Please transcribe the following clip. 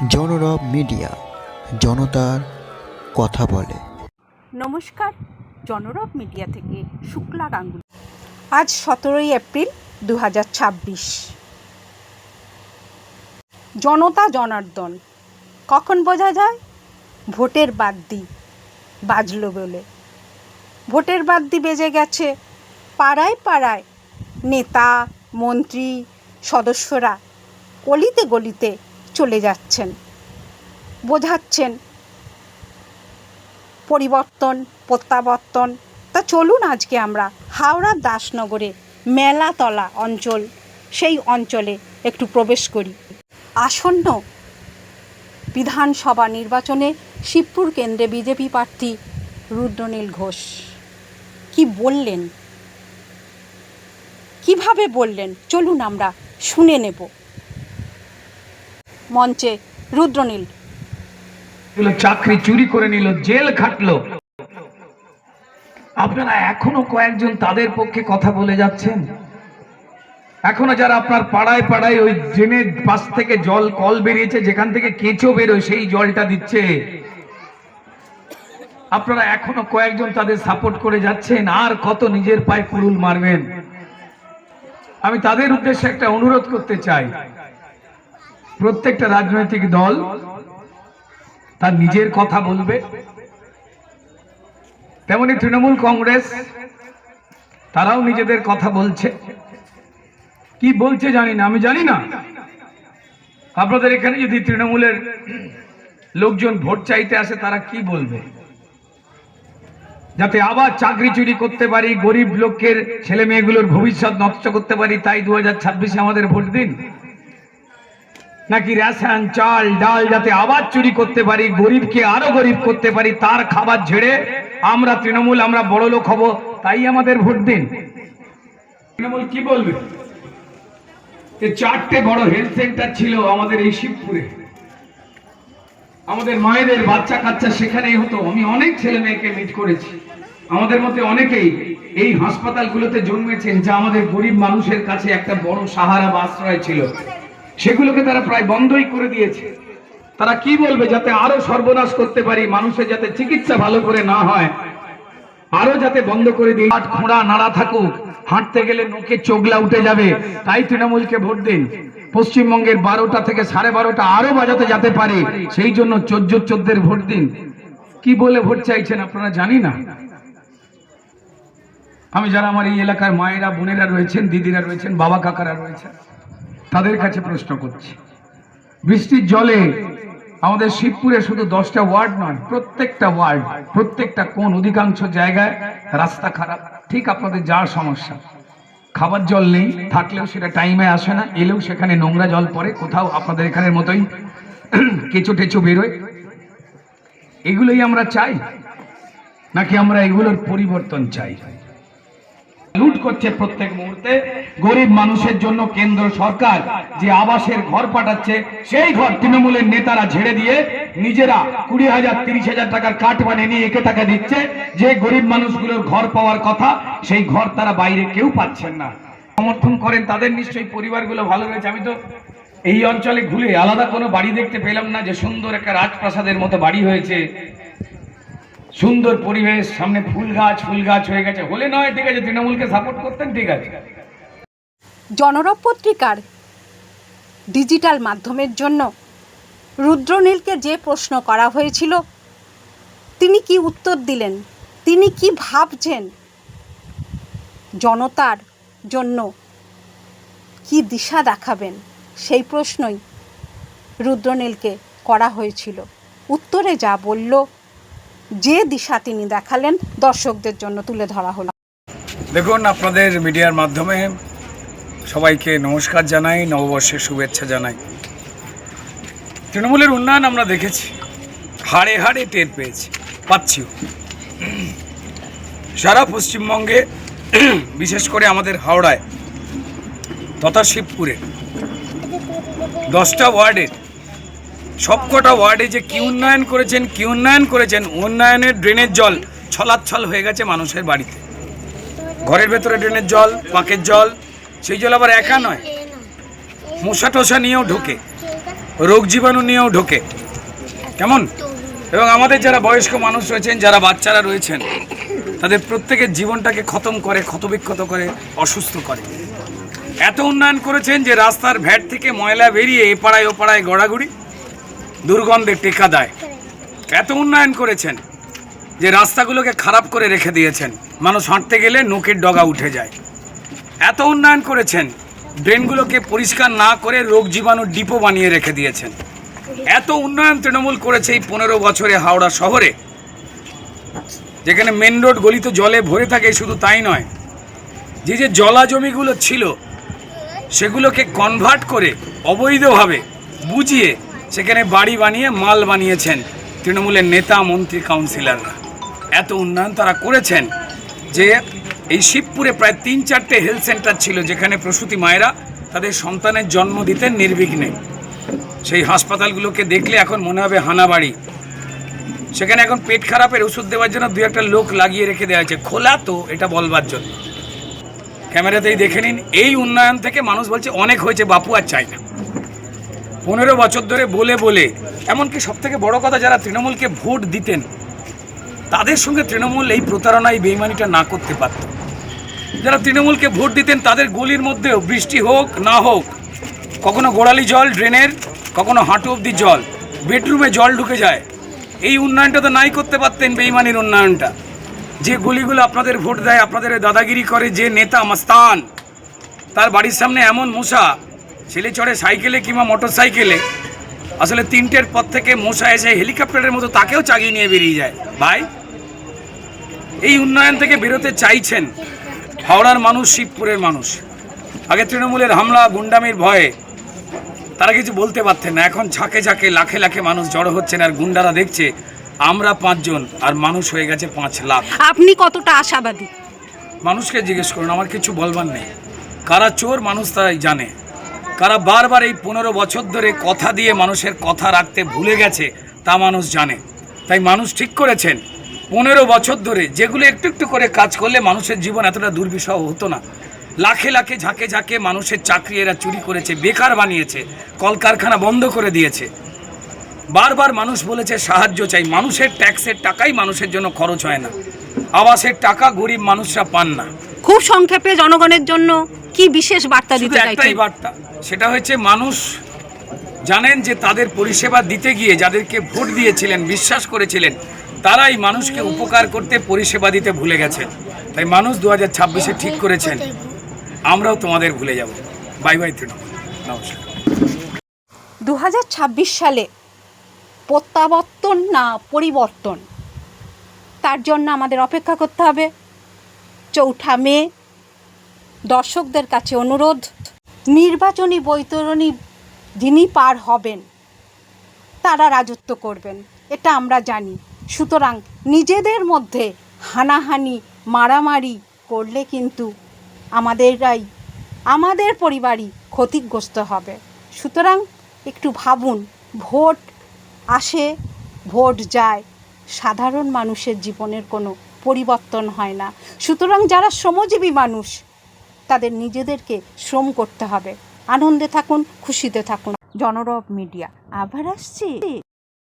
জনরব media, জনতার কথা বলে। নমস্কার, জনরব মিডিয়া থেকে শুক্লা গাঙ্গুলি। আজ 17ই এপ্রিল 2026। জনতা জনার্দন কখন বোঝা যায়? ভোটের বাদ্যি বাজলো বলে। ভোটের বাদ্যি বেজে গেছে, পাড়ায় পাড়ায় নেতা মন্ত্রী সদস্যরা গলিতে গলিতে চলে যাচ্ছেন, বোঝাচ্ছেন পরিবর্তন প্রত্যাবর্তন। তা চলুন আজকে আমরা হাওড়ার দাসনগরে মেলাতলা অঞ্চল, সেই অঞ্চলে একটু প্রবেশ করি। আসন্ন বিধানসভা নির্বাচনে শিবপুর কেন্দ্রে বিজেপি প্রার্থী রুদ্রনীল ঘোষ কি বললেন, কিভাবে বললেন, চলুন আমরা শুনে নেব। মঞ্চে রুদ্রনীল। চাকরি চুরি করে নিল, জেল খাটলো, আপনারা এখনো কয়েকজন তাদের পক্ষে কথা বলে যাচ্ছেন। এখনো যারা আপনার পাড়ায় পাড়ায় ওই ড্রেনের পাশ থেকে জল কল বেরিয়েছে, যেখান থেকে কেঁচো বেরোয় সেই জলটা দিচ্ছে, আপনারা এখনো কয়েকজন তাদের সাপোর্ট করে যাচ্ছেন। আর কত নিজের পায়ে কুড়ুল মারবেন? আমি তাদের উদ্দেশ্যে একটা অনুরোধ করতে চাই, প্রত্যেকটা রাজনৈতিক দল তার নিজের কথা বলবে, তেমনি তৃণমূল কংগ্রেস তারাও নিজেদের কথা বলছে। কি বলছে জানি না, আমি জানি না। আপনাদের এখানে যদি তৃণমূলের লোকজন ভোট চাইতে আসে, তারা কি বলবে? যাতে আবার চাকরি চুরি করতে পারি, গরিব লোকের ছেলে মেয়েগুলোর ভবিষ্যৎ নষ্ট করতে পারি, তাই 2026-এ আমাদের ভোট দিন? নাকি রেশন চাল ডাল যাতে আবার চুরি করতে পারি, গরিবকে আরো গরিব করতে পারি, তার খাবার ঝেড়ে আমরা তৃণমূল আমরা বড় লোক হব, তাই আমাদের ভোট দিন? তৃণমূল কি বলবে? 4টে বড় হেলথ সেন্টার ছিল আমাদের এই শিবপুরে, আমাদের মায়েদের বাচ্চা কাচ্চা সেখানেই হতো। আমি অনেক ছেলে মেয়েকে মিট করেছি, আমাদের মধ্যে অনেকেই এই হাসপাতালগুলোতে জন্মেছেন, যা আমাদের গরিব মানুষের কাছে একটা বড় সাহারা বা আশ্রয় ছিল। সেগুলোকে তারা প্রায় বন্ধই করে দিয়েছে। তারা কি বলবে? যাতে আরো সর্বনাশ করতে পারি, মানুষের যাতে চিকিৎসা ভালো করে না হয়, আরো যাতে বন্ধ করে দিই, খোঁড়া নাড়া থাকুক, হাঁটতে গেলে নোকে চোগলা উঠে যাবে, তাই তৃণমূলকে ভোট দিন। পশ্চিমবঙ্গের 12টা থেকে 12:30 আরো বাজাতে যেতে পারে, সেই জন্য 14 ভোট দিন। কি বলে ভোট চাইছেন আপনারা জানি না। আমি যারা আমার এই এলাকার মায়েরা বোনেরা রয়েছেন, দিদিরা রয়েছেন, বাবা কাকারা রয়েছেন, তাদের কাছে প্রশ্ন করছি, বৃষ্টির জলে আমাদের শিবপুরে শুধু 10টা ওয়ার্ড নয়, প্রত্যেকটা ওয়ার্ড, প্রত্যেকটা কোন অধিকাংশ জায়গায় রাস্তা খারাপ। ঠিক আপনাদের যার সমস্যা, খাবার জল নেই, থাকলেও সেটা টাইমে আসে না, এলেও সেখানে নোংরা জল পড়ে, কোথাও আপনাদের এখানের মতোই কেঁচো টেচো বেরোয়। এগুলোই আমরা চাই, নাকি আমরা এগুলোর পরিবর্তন চাই? লুট করছে প্রত্যেক মুহূর্তে গরিব মানুষের জন্য। কেন্দ্র সরকার যে আবাসের ঘর পাঠাচ্ছে, সেই ঘর তৃণমূলের নেতারা ঝেড়ে দিয়ে নিজেরা 20,000 30,000 টাকার কাঠ বানিয়ে নিয়ে একে টাকা দিচ্ছে। যে গরিব মানুষগুলোর ঘর পাওয়ার কথা, সেই ঘর তারা বাইরে কেউ পাচ্ছেন না। সমর্থন করেন তাদের নিশ্চয়ই পরিবারগুলো ভালো রয়েছে। আমি তো এই অঞ্চলে ঘুরে আলাদা কোনো বাড়ি দেখতে পেলাম না যে সুন্দর একটা রাজপ্রাসাদের মতো বাড়ি হয়েছে, সুন্দর পরিবেশ, সামনে ফুল গাছ হয়ে গেছে। হলে নয়, ঠিক আছে, তৃণমূলকে সাপোর্ট করতেন, ঠিক আছে। জনরব পত্রিকার ডিজিটাল মাধ্যমের জন্য রুদ্রনীলকে যে প্রশ্ন করা হয়েছিল, তিনি কি উত্তর দিলেন, তিনি কি ভাবছেন, জনতার জন্য কি দিশা দেখাবেন, সেই প্রশ্নই রুদ্রনীলকে করা হয়েছিল। উত্তরে যা বলল, যে দিশা তিনি দেখালেন, দর্শকদের জন্য তুলে ধরা হলো। দেখুন, আপনাদের মিডিয়ার মাধ্যমে সবাইকে নমস্কার জানাই, নববর্ষের শুভেচ্ছা জানাই। তৃণমূলের উন্নয়ন আমরা দেখেছি, হাড়ে হাড়ে টের পাচ্ছিও। সারা পশ্চিমবঙ্গে, বিশেষ করে আমাদের হাওড়ায় তথা শিবপুরে 10টা ওয়ার্ডের সবকটা ওয়ার্ডে যে কি উন্নয়ন করেছেন, উন্নয়নের ড্রেনের জল ছলাচ্ছল হয়ে গেছে মানুষের বাড়িতে। ঘরের ভেতরে ড্রেনের জল, পাঁকের জল, সেই জল আবার একা নয়, মশা টশা নিয়েও ঢোকে। রোগ জীবাণু নিয়েও ঢোকে, কেমন? এবং আমাদের যারা বয়স্ক মানুষ রয়েছেন, যারা বাচ্চারা রয়েছেন, তাদের প্রত্যেকের জীবনটাকে খতম করে, ক্ষতবিক্ষত করে, অসুস্থ করে। এত উন্নয়ন করেছেন যে রাস্তার ভ্যাট থেকে ময়লা বেরিয়ে এ পাড়ায় ও পাড়ায় গড়াগড়ি, দুর্গন্ধে টেকা দেয়। এত উন্নয়ন করেছেন যে রাস্তাগুলোকে খারাপ করে রেখে দিয়েছেন, মানুষ হাঁটতে গেলে নোকের ডগা উঠে যায়। এত উন্নয়ন করেছেন, ড্রেনগুলোকে পরিষ্কার না করে রোগ জীবাণুর ডিপো বানিয়ে রেখে দিয়েছেন। এত উন্নয়ন তৃণমূল করেছে এই 15 বছরে হাওড়া শহরে, যেখানে মেন রোড গলিত জলে ভরে থাকে। শুধু তাই নয়, যে যে জলা জমিগুলো ছিল সেগুলোকে কনভার্ট করে অবৈধভাবে বুঝিয়ে সেখানে বাড়ি বানিয়ে মাল বানিয়েছেন তৃণমূলের নেতা, মন্ত্রী, কাউন্সিলররা। এত উন্নয়ন তারা করেছেন যে এই শিবপুরে প্রায় 3-4টে হেলথ সেন্টার ছিল, যেখানে প্রসূতি মায়েরা তাদের সন্তানের জন্ম দিতেন নির্বিঘ্নে। সেই হাসপাতালগুলোকে দেখলে এখন মনে হবে হানাবাড়ি। সেখানে এখন পেট খারাপের ওষুধ দেওয়ার জন্য 2-1টা লোক লাগিয়ে রেখে দেওয়া হয়েছে, খোলা তো এটা বলবার জন্য। ক্যামেরাতেই দেখে নিন। এই উন্নয়ন থেকে মানুষ বলছে অনেক হয়েছে, বাপু আর চাই না। 15 বছর ধরে বলে বলে, এমনকি সবথেকে বড় কথা, যারা তৃণমূলকে ভোট দিতেন তাদের সঙ্গে তৃণমূল এই প্রতারণা, এই বেইমানিটা না করতে পারত। যারা তৃণমূলকে ভোট দিতেন তাদের গলির মধ্যেও বৃষ্টি হোক না হোক, কখনো গোড়ালি জল ড্রেনের, কখনো হাঁটু অবধি জল, বেডরুমে জল ঢুকে যায়। এই উন্নয়নটা তো নাই করতে পারতেন, বেইমানির উন্নয়নটা। যে গলিগুলো আপনাদের ভোট দেয়, আপনাদের দাদাগিরি করে যে নেতা মাস্তান, তার বাড়ির সামনে এমন মশা, ছেলে চড়ে সাইকেলে কিংবা মোটর সাইকেলে, আসলে 3টের পর থেকে মশা এসে হেলিকপ্টারের মতো তাকেও চাগিয়ে নিয়ে বেরিয়ে যায়। ভাই, এই উন্নয়ন থেকে বেরোতে চাইছেন হাওড়ার মানুষ, শিবপুরের মানুষ। আগে তৃণমূলের হামলা গুন্ডামির ভয়ে তারা কিছু বলতে পারতেন না, এখন ঝাঁকে ঝাঁকে লাখে লাখে মানুষ জড়ো হচ্ছেন, আর গুন্ডারা দেখছে আমরা 5 জন আর মানুষ হয়ে গেছে 5 লাখ। আপনি কতটা আশাবাদী? মানুষকে জিজ্ঞেস করুন, আমার কিছু বলবার নেই। কারা চোর মানুষ তাই জানে, কারা বারবার এই 15 বছর ধরে কথা দিয়ে মানুষের কথা রাখতে ভুলে গেছে তা মানুষ জানে। তাই মানুষ ঠিক করেছেন 15 বছর ধরে যেগুলো একটু একটু করে কাজ করলে মানুষের জীবন এতটা দুর্বিষহ হতো না। লাখে লাখে ঝাঁকে ঝাঁকে মানুষের চাকরি এরা চুরি করেছে, বেকার বানিয়েছে, কলকারখানা বন্ধ করে দিয়েছে। বারবার মানুষ বলেছে সাহায্য চাই। মানুষের ট্যাক্সের টাকাই মানুষের জন্য খরচ হয় না, আবাসের টাকা গরিব মানুষরা পান না। খুব সংক্ষেপে জনগণের জন্য কি বিশেষ বার্তা দিতে চাইছেন? একটাই বার্তা, সেটা হচ্ছে মানুষ জানেন যে তাদের পরিষেবা দিতে গিয়ে যাদেরকে ভোট দিয়েছিলেন, বিশ্বাস করেছিলেন, তারাই মানুষকে উপকার করতে, পরিষেবা দিতে ভুলে গেছেন। তাই মানুষ 2026-এ ঠিক করেছেন আমরাও তোমাদের ভুলে যাব। বাই বাই তৃণমূল, নমস্কার। 2026 সালে প্রত্যাবর্তন না পরিবর্তন, তার জন্য আমাদের অপেক্ষা করতে হবে। 4 মে দর্শকদের কাছে অনুরোধ, নির্বাচনী বৈতরণী যিনি পার হবেন তারা রাজত্ব করবেন, এটা আমরা জানি। সুতরাং নিজেদের মধ্যে হানাহানি মারামারি করলে কিন্তু আমাদের পরিবারই ক্ষতিগ্রস্ত হবে। সুতরাং একটু ভাবুন, ভোট আসে ভোট যায়, সাধারণ মানুষের জীবনের কোনো পরিবর্তন হয় না। সুতরাং যারা শ্রমজীবী মানুষ তাদের নিজেদেরকে শ্রম করতে হবে। আনন্দে থাকুন, খুশিতে থাকুন। জনরব মিডিয়া আবার আসছি।